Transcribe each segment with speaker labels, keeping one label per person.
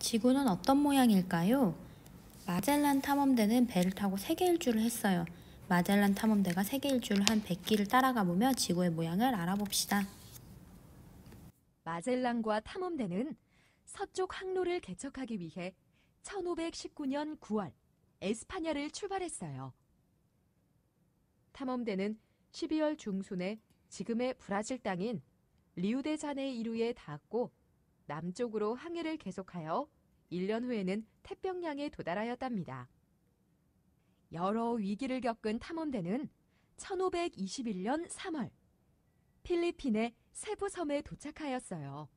Speaker 1: 지구는 어떤 모양일까요? 마젤란 탐험대는 배를 타고 세계 일주를 했어요. 마젤란 탐험대가 세계 일주를 한 100기를 따라가 보며 지구의 모양을 알아봅시다.
Speaker 2: 마젤란과 탐험대는 서쪽 항로를 개척하기 위해 1519년 9월 에스파냐를 출발했어요. 탐험대는 12월 중순에 지금의 브라질 땅인 리우데자네이루에 닿았고 남쪽으로 항해를 계속하여 1년 후에는 태평양에 도달하였답니다. 여러 위기를 겪은 탐험대는 1521년 3월 필리핀의 세부섬에 도착하였어요.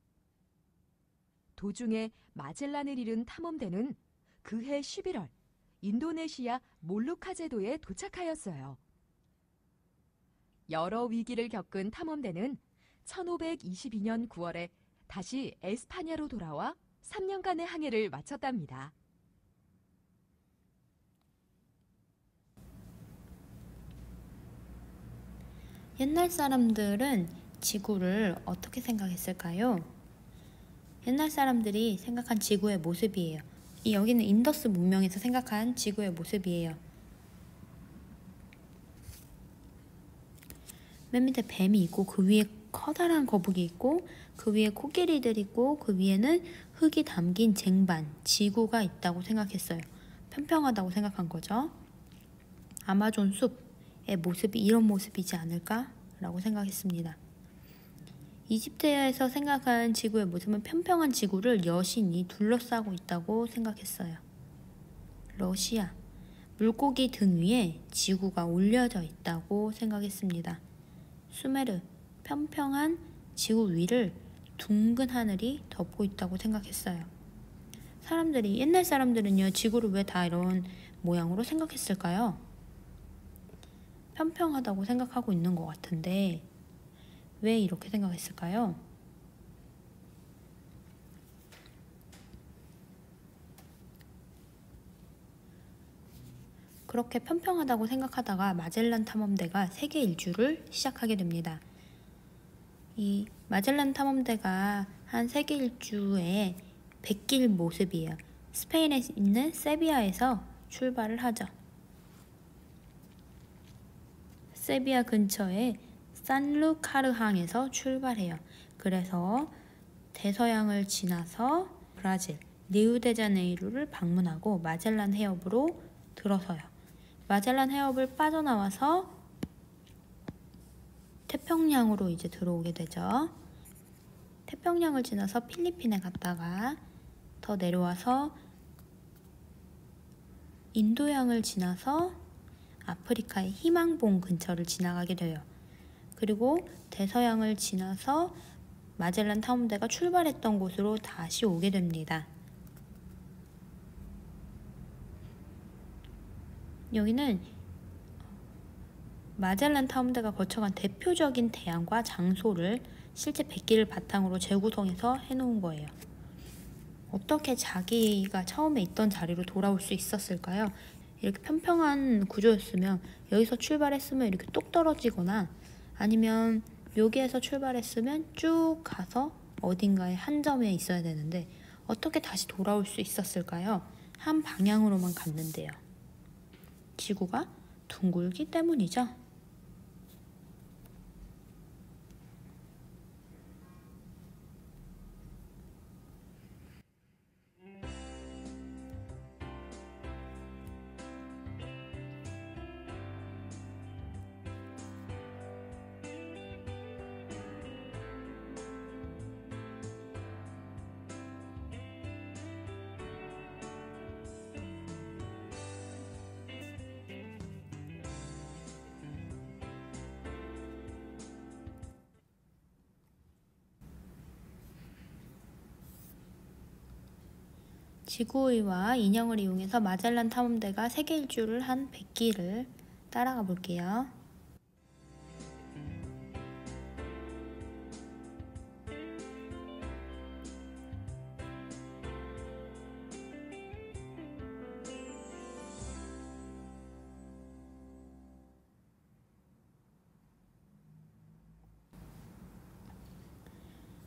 Speaker 2: 도중에 마젤란을 잃은 탐험대는 그해 11월 인도네시아 몰루카 제도에 도착하였어요. 여러 위기를 겪은 탐험대는 1522년 9월에 다시 에스파냐로 돌아와 3년간의 항해를 마쳤답니다.
Speaker 1: 옛날 사람들은 지구를 어떻게 생각했을까요? 옛날 사람들이 생각한 지구의 모습이에요. 여기는 인더스 문명에서 생각한 지구의 모습이에요. 맨 밑에 뱀이 있고 그 위에 커다란 거북이 있고 그 위에 코끼리들 있고 그 위에는 흙이 담긴 쟁반, 지구가 있다고 생각했어요. 평평하다고 생각한 거죠. 아마존 숲의 모습이 이런 모습이지 않을까라고 생각했습니다. 이집트에서 생각한 지구의 모습은 평평한 지구를 여신이 둘러싸고 있다고 생각했어요. 러시아, 물고기 등 위에 지구가 올려져 있다고 생각했습니다. 수메르, 평평한 지구 위를 둥근 하늘이 덮고 있다고 생각했어요. 옛날 사람들은요, 지구를 왜 다 이런 모양으로 생각했을까요? 평평하다고 생각하고 있는 것 같은데 왜 이렇게 생각했을까요? 그렇게 평평하다고 생각하다가 마젤란 탐험대가 세계 일주를 시작하게 됩니다. 이 마젤란 탐험대가 한 세계 일주의 100길 모습이에요. 스페인에 있는 세비야에서 출발을 하죠. 세비야 근처에 산루카르항에서 출발해요. 그래서 대서양을 지나서 브라질, 리우데자네이루를 방문하고 마젤란 해협으로 들어서요. 마젤란 해협을 빠져나와서 태평양으로 이제 들어오게 되죠. 태평양을 지나서 필리핀에 갔다가 더 내려와서 인도양을 지나서 아프리카의 희망봉 근처를 지나가게 돼요. 그리고 대서양을 지나서 마젤란 탐험대가 출발했던 곳으로 다시 오게 됩니다. 여기는 마젤란 탐험대가 거쳐간 대표적인 대항과 장소를 실제 100기를 바탕으로 재구성해서 해놓은 거예요. 어떻게 자기가 처음에 있던 자리로 돌아올 수 있었을까요? 이렇게 평평한 구조였으면 여기서 출발했으면 이렇게 뚝 떨어지거나 아니면 여기에서 출발했으면 쭉 가서 어딘가에 한 점에 있어야 되는데 어떻게 다시 돌아올 수 있었을까요? 한 방향으로만 갔는데요. 지구가 둥글기 때문이죠. 지구의와 인형을 이용해서 마젤란 탐험대가 세계 일주를 한 100기를 따라가 볼게요.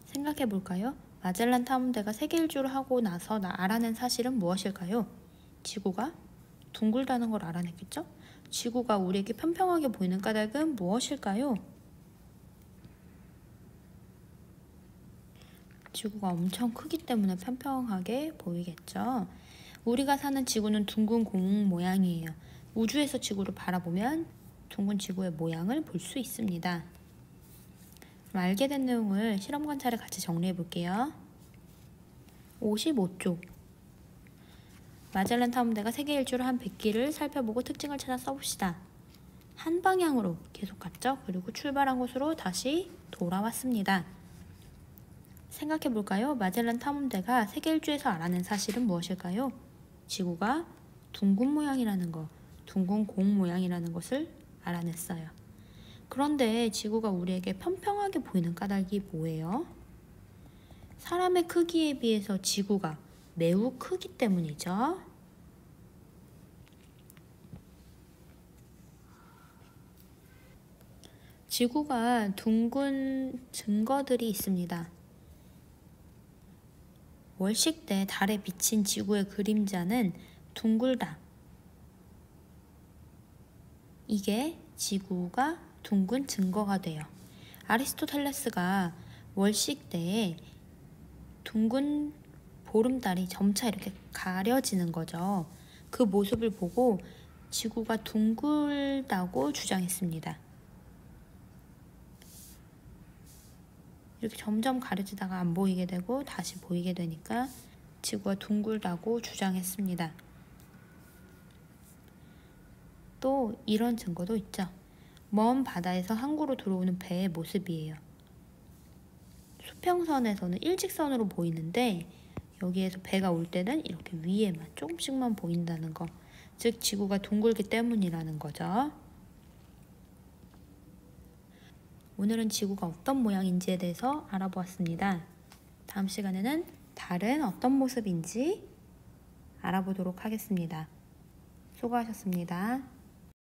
Speaker 1: 생각해 볼까요? 마젤란 탐험대가 세계 일주를 하고 나서 알아낸 사실은 무엇일까요? 지구가 둥글다는 걸 알아냈겠죠? 지구가 우리에게 평평하게 보이는 까닭은 무엇일까요? 지구가 엄청 크기 때문에 평평하게 보이겠죠? 우리가 사는 지구는 둥근 공 모양이에요. 우주에서 지구를 바라보면 둥근 지구의 모양을 볼 수 있습니다. 그럼 알게 된 내용을 실험 관찰을 같이 정리해 볼게요. 55쪽. 마젤란 탐험대가 세계 일주를 한 100기를 살펴보고 특징을 찾아 써봅시다. 한 방향으로 계속 갔죠? 그리고 출발한 곳으로 다시 돌아왔습니다. 생각해 볼까요? 마젤란 탐험대가 세계 일주에서 알아낸 사실은 무엇일까요? 지구가 둥근 모양이라는 것, 둥근 공 모양이라는 것을 알아냈어요. 그런데 지구가 우리에게 평평하게 보이는 까닭이 뭐예요? 사람의 크기에 비해서 지구가 매우 크기 때문이죠. 지구가 둥근 증거들이 있습니다. 월식 때 달에 비친 지구의 그림자는 둥글다. 이게 지구가 둥근 증거가 돼요. 아리스토텔레스가 월식 때에 둥근 보름달이 점차 이렇게 가려지는 거죠. 그 모습을 보고 지구가 둥글다고 주장했습니다. 이렇게 점점 가려지다가 안 보이게 되고 다시 보이게 되니까 지구가 둥글다고 주장했습니다. 또 이런 증거도 있죠. 먼 바다에서 항구로 들어오는 배의 모습이에요. 수평선에서는 일직선으로 보이는데 여기에서 배가 올 때는 이렇게 위에만 조금씩만 보인다는 거. 즉 지구가 둥글기 때문이라는 거죠. 오늘은 지구가 어떤 모양인지에 대해서 알아보았습니다. 다음 시간에는 달은 어떤 모습인지 알아보도록 하겠습니다. 수고하셨습니다.